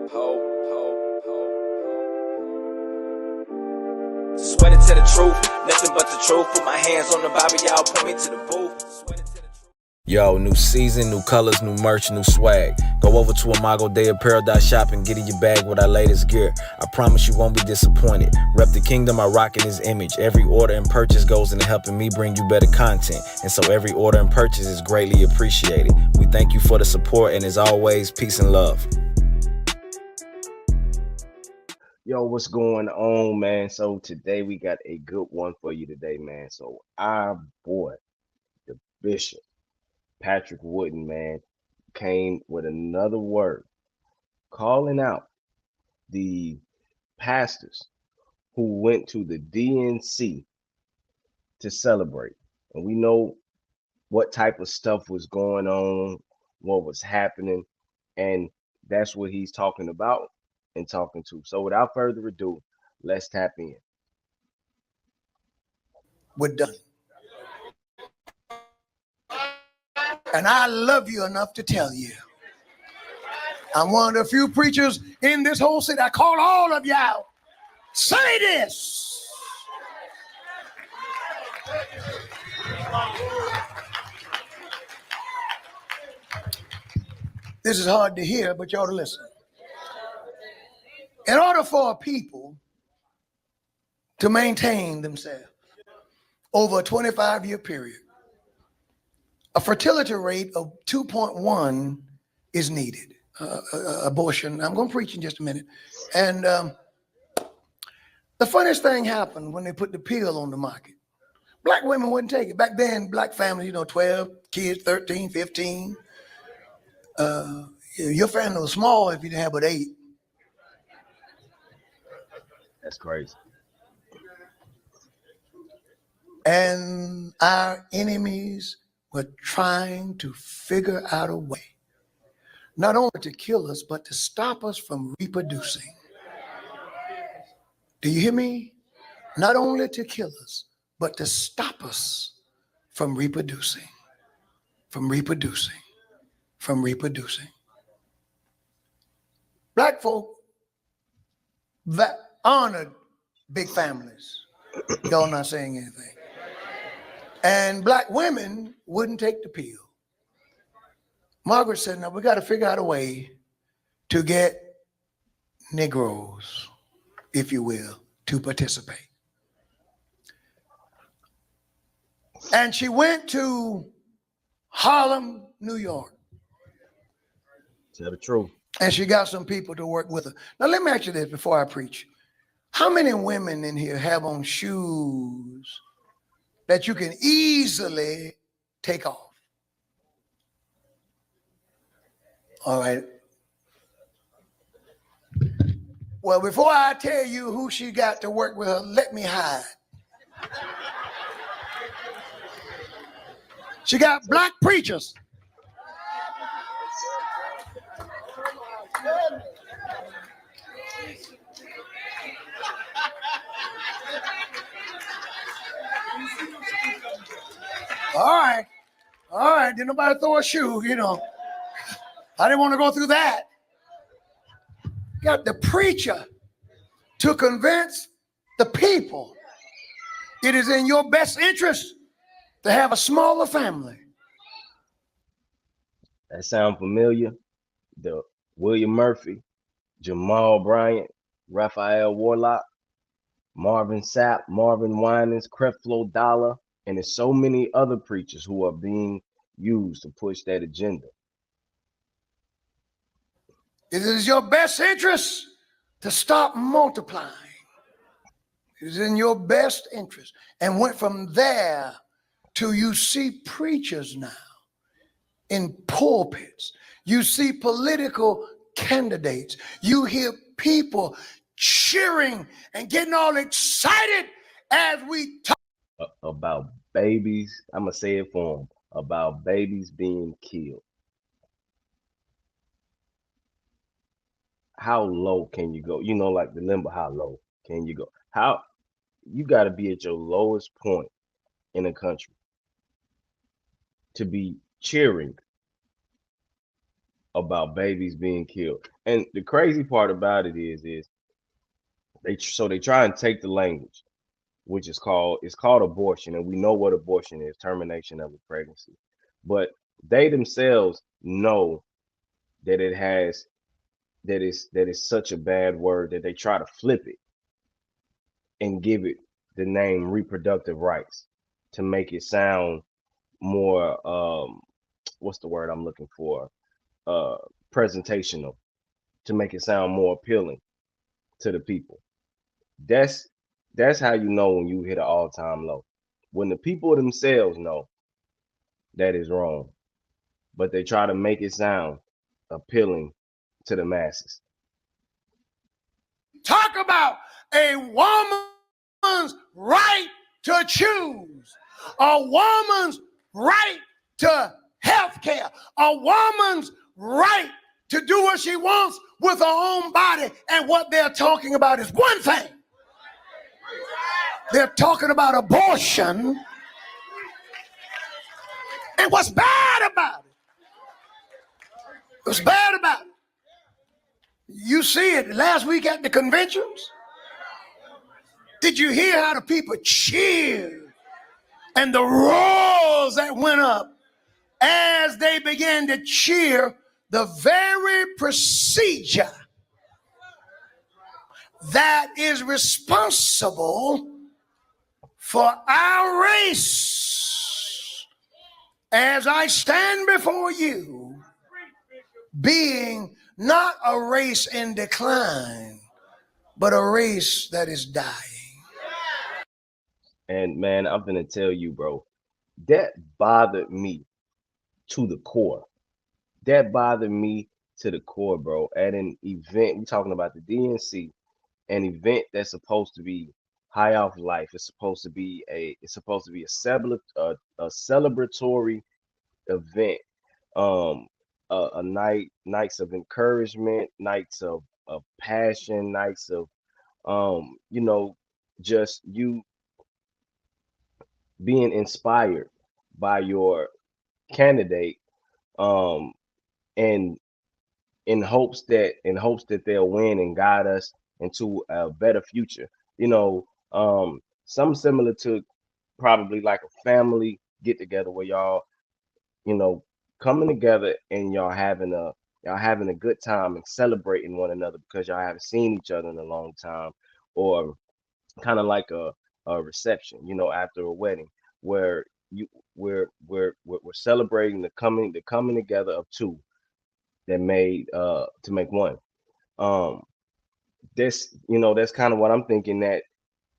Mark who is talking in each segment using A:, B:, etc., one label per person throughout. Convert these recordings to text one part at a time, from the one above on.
A: Sweating to the truth, nothing but the truth. Put my hands on the Bible, y'all point me to the booth. Yo, new season, new colors, new merch, new swag. Go over to Imago Day Apparel Shop and get in your bag with our latest gear. I promise you won't be disappointed. Rep the kingdom, I rock in his image. Every order and purchase goes into helping me bring you better content. And so every order and purchase is greatly appreciated. We thank you for the support, and as always, peace and love.
B: Yo, what's going on, man? So today we got a good one for you today, man. So our boy, the Bishop, Patrick Wooden, man, came with another word, calling out the pastors who went to the DNC to celebrate. And we know what type of stuff was going on, what was happening, and that's what he's talking about and talking to. So without further ado, let's tap in.
C: We're done. And I love you enough to tell you, I'm one of the few preachers in this whole city. I call all of y'all, say this. This is hard to hear, but you ought to listen. In order for a people to maintain themselves over a 25-year period, a fertility rate of 2.1 is needed. Abortion. I'm going to preach in just a minute. And the funniest thing happened when they put the pill on the market. Black women wouldn't take it. Back then, black families, 12 kids, 13, 15. Your family was small if you didn't have but 8.
B: That's crazy.
C: And our enemies were trying to figure out a way, not only to kill us, but to stop us from reproducing. Do you hear me? Not only to kill us, but to stop us from reproducing, from reproducing, from reproducing. Black folk that honored big families. Y'all not saying anything. And black women wouldn't take the pill. Margaret said, now we got to figure out a way to get Negroes, if you will, to participate. And she went to Harlem, New York.
B: Tell the truth.
C: And she got some people to work with her. Now, let me ask you this before I preach. How many women in here have on shoes that you can easily take off? All right. Well, before I tell you who she got to work with her, let me hide. She got black preachers. All right, didn't nobody throw a shoe, I didn't want to go through that. Got the preacher to convince the people it is in your best interest to have a smaller family.
B: That sound familiar? The William Murphy, Jamal Bryant, Raphael Warlock, Marvin Sapp, Marvin Winans, Creflo Dollar, and there's so many other preachers who are being used to push that agenda.
C: It is your best interest to stop multiplying. It is in your best interest. And went from there to you see preachers now in pulpits. You see political candidates. You hear people cheering and getting all excited as we talk
B: about babies. I'm going to say it for them, about babies being killed. How low can you go? Like the limbo, how low can you go? How you got to be at your lowest point in a country to be cheering about babies being killed. And the crazy part about it is they try and take the language, which is called abortion, and we know what abortion is, termination of a pregnancy. But they themselves know that that is such a bad word that they try to flip it and give it the name reproductive rights to make it sound more what's the word I'm looking for? Uh Presentational, to make it sound more appealing to the people. That's that's how you know when you hit an all-time low. When the people themselves know that is wrong, but they try to make it sound appealing to the masses.
C: Talk about a woman's right to choose, a woman's right to health care, a woman's right to do what she wants with her own body. And what they're talking about is one thing. They're talking about abortion. And what's bad about it? What's bad about it? You see it last week at the conventions. Did you hear how the people cheered and the roars that went up as they began to cheer the very procedure that is responsible for our race, as I stand before you, being not a race in decline, but a race that is dying.
B: And man, I'm gonna tell you, bro, that bothered me to the core. That bothered me to the core, bro. At an event, we're talking about the DNC, an event that's supposed to be high off life. It's supposed to be a celebratory event. A nights of encouragement, nights of passion, nights of just you being inspired by your candidate, and in hopes that they'll win and guide us into a better future. Something similar to probably like a family get together where y'all, you know, coming together and y'all having a good time and celebrating one another because y'all haven't seen each other in a long time, or kind of like a reception, after a wedding, where we're celebrating the coming together of two that made to make one. Um, that's kind of what I'm thinking, that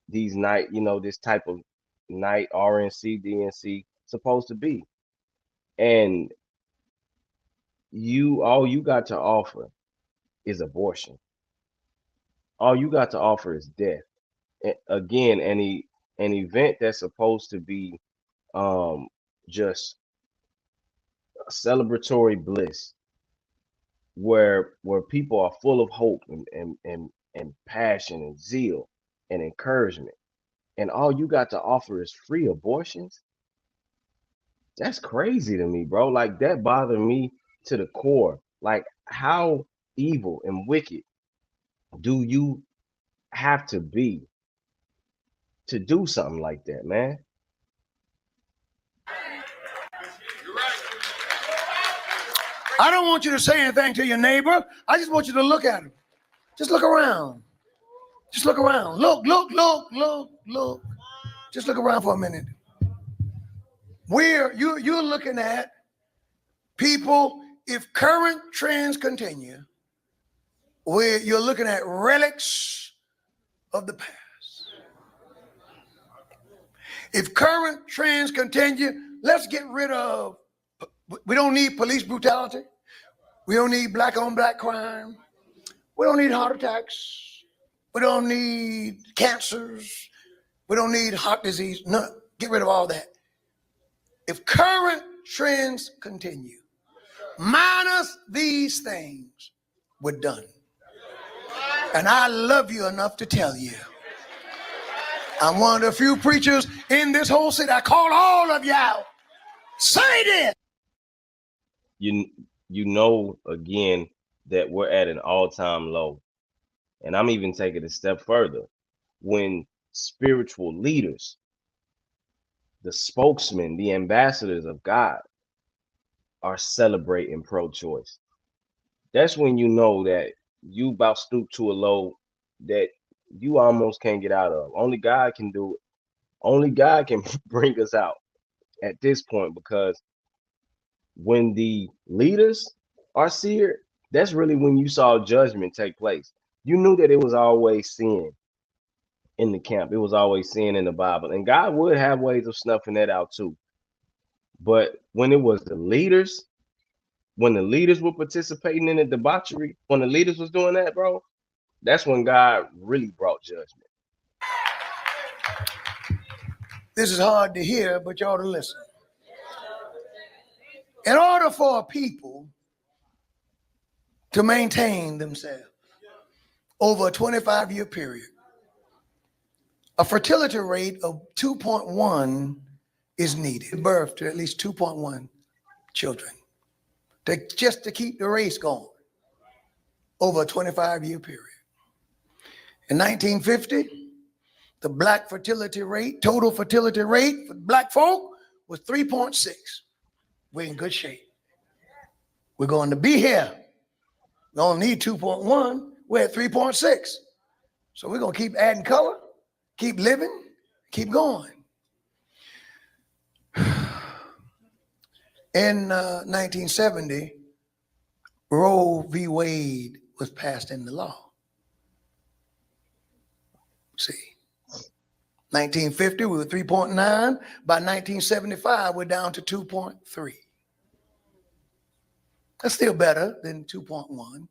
B: this type of night, RNC, DNC, supposed to be. And all you got to offer is abortion. All you got to offer is death. Again, an event that's supposed to be just a celebratory bliss, where people are full of hope and passion and zeal and encouragement, and all you got to offer is free abortions. That's crazy to me, bro. Like, that bothered me to the core. Like, how evil and wicked do you have to be to do something like that, man?
C: I don't want you to say anything to your neighbor. I just want you to look at him. Just look around. Just look around. Look. Just look around for a minute. You're looking at people, if current trends continue, where you're looking at relics of the past. If current trends continue, let's get rid of, we don't need police brutality. We don't need black on black crime. We don't need heart attacks. We don't need cancers. We don't need heart disease. No, get rid of all that. If current trends continue, minus these things, we're done. And I love you enough to tell you, I'm one of the few preachers in this whole city. I call all of you out. Say this.
B: you know again that we're at an all-time low. And I'm even taking it a step further. When spiritual leaders, the spokesmen, the ambassadors of God are celebrating pro-choice, that's when you know that you about stoop to a low that you almost can't get out of. Only God can do it. Only God can bring us out at this point, because when the leaders are seared, that's really when you saw judgment take place. You knew that it was always sin in the camp. It was always sin in the Bible. And God would have ways of snuffing that out too. But when it was the leaders, when the leaders were participating in the debauchery, when the leaders was doing that, bro, that's when God really brought judgment.
C: This is hard to hear, but you ought to listen. In order for a people to maintain themselves over a 25-year period, a fertility rate of 2.1 is needed. Birth to at least 2.1 children just to keep the race going over a 25-year period. In 1950, the black fertility rate, total fertility rate for black folk was 3.6. We're in good shape. We're going to be here. We only need 2.1. We're at 3.6. So we're going to keep adding color, keep living, keep going. In 1970, Roe v. Wade was passed into law. See, 1950, we were 3.9. By 1975, we're down to 2.3. That's still better than 2.1.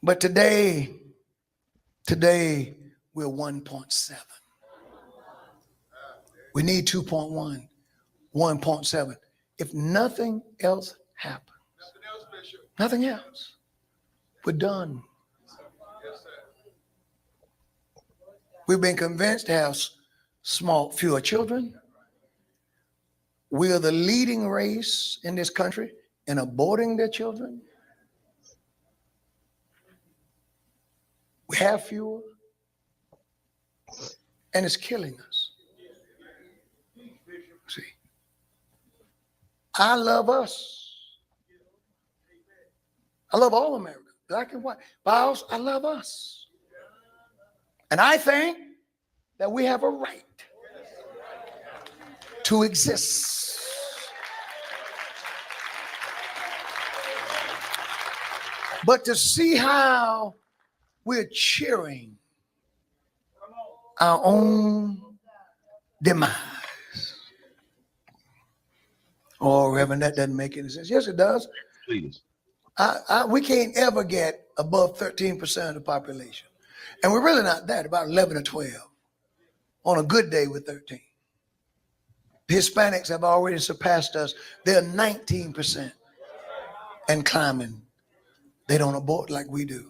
C: But today we're 1.7. We need 2.1, 1.7. If nothing else happens, nothing else, we're done. We've been convinced to have fewer children. We are the leading race in this country in aborting their children. We have fewer, and it's killing us. See, I love us. I love all America, black and white. Biles, I love us. And I think that we have a right to exist. But to see how we're cheering our own demise. Oh, Reverend, that doesn't make any sense. Yes, it does.
B: Please.
C: We can't ever get above 13% of the population. And we're really not that, about 11 or 12. On a good day, we're 13. The Hispanics have already surpassed us. They're 19% and climbing. They don't abort like we do.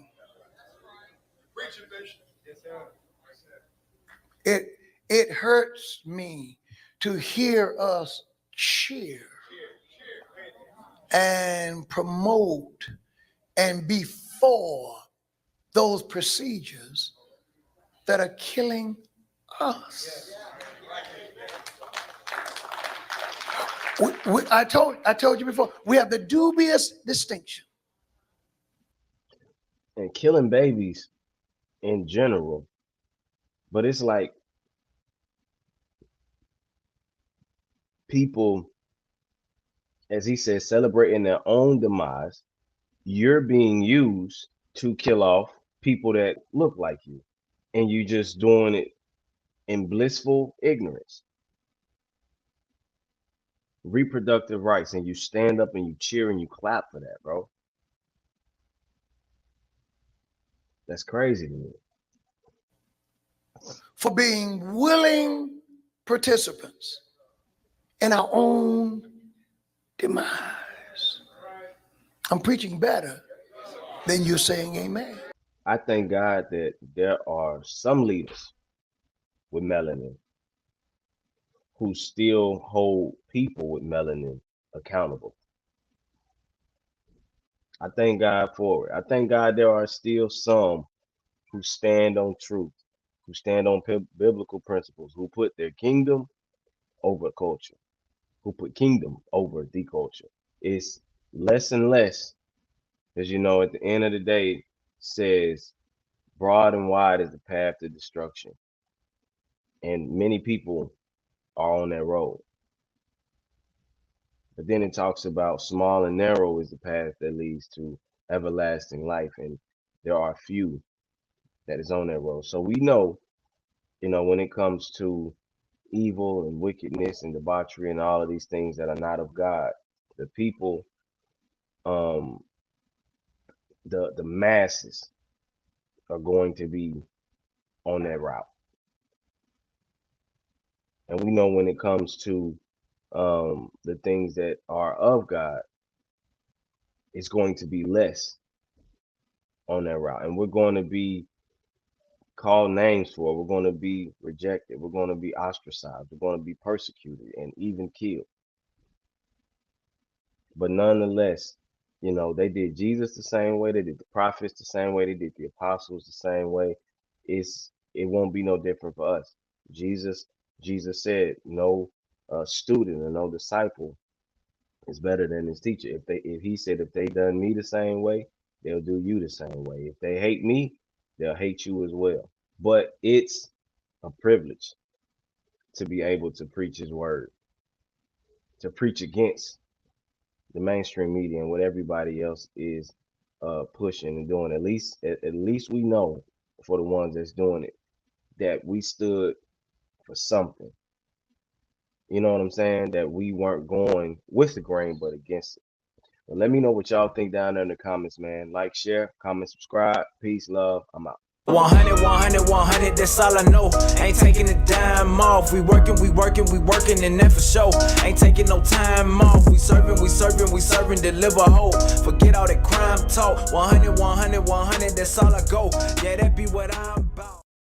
C: It hurts me to hear us cheer and promote and be for those procedures that are killing us. I told you before, we have the dubious distinction.
B: And killing babies in general. But it's like people, as he said, celebrating their own demise. You're being used to kill off people that look like you. And you just doing it in blissful ignorance. Reproductive rights, and you stand up and you cheer and you clap for that, bro. That's crazy to me.
C: For being willing participants in our own demise. I'm preaching better than you're saying amen.
B: I thank God that there are some leaders with melanin who still hold people with melanin accountable. I thank God for it. I thank God there are still some who stand on truth, who stand on biblical principles, who put their kingdom over culture, who put kingdom over the culture. It's less and less, because you know, at the end of the day, it says broad and wide is the path to destruction, and many people are on that road. But then it talks about small and narrow is the path that leads to everlasting life, and there are few that is on that road. So we know, you know, when it comes to evil and wickedness and debauchery and all of these things that are not of God, the people, um, the masses are going to be on that route. And we know when it comes to the things that are of God, it's going to be less on that route. And we're going to be called names for it. We're going to be rejected. We're going to be ostracized. We're going to be persecuted and even killed. But nonetheless, you know, they did Jesus the same way. They did the prophets the same way. They did the apostles the same way. It won't be no different for us. Jesus said, no student or no disciple is better than his teacher. If he said if they done me the same way, they'll do you the same way. If they hate me, they'll hate you as well. But it's a privilege to be able to preach his word, to preach against the mainstream media and what everybody else is pushing and doing. At least we know, for the ones that's doing it, that we stood for something. You know what I'm saying? That we weren't going with the grain, but against it. But let me know what y'all think down there in the comments, man. Like, share, comment, subscribe. Peace, love. I'm out.
A: 100, 100, 100, that's all I know. Ain't taking a dime off. We working, and that for sure. Ain't taking no time off. We serving, deliver hope. Forget all that crime talk. 100, 100, 100, that's all I go. Yeah, that be what I'm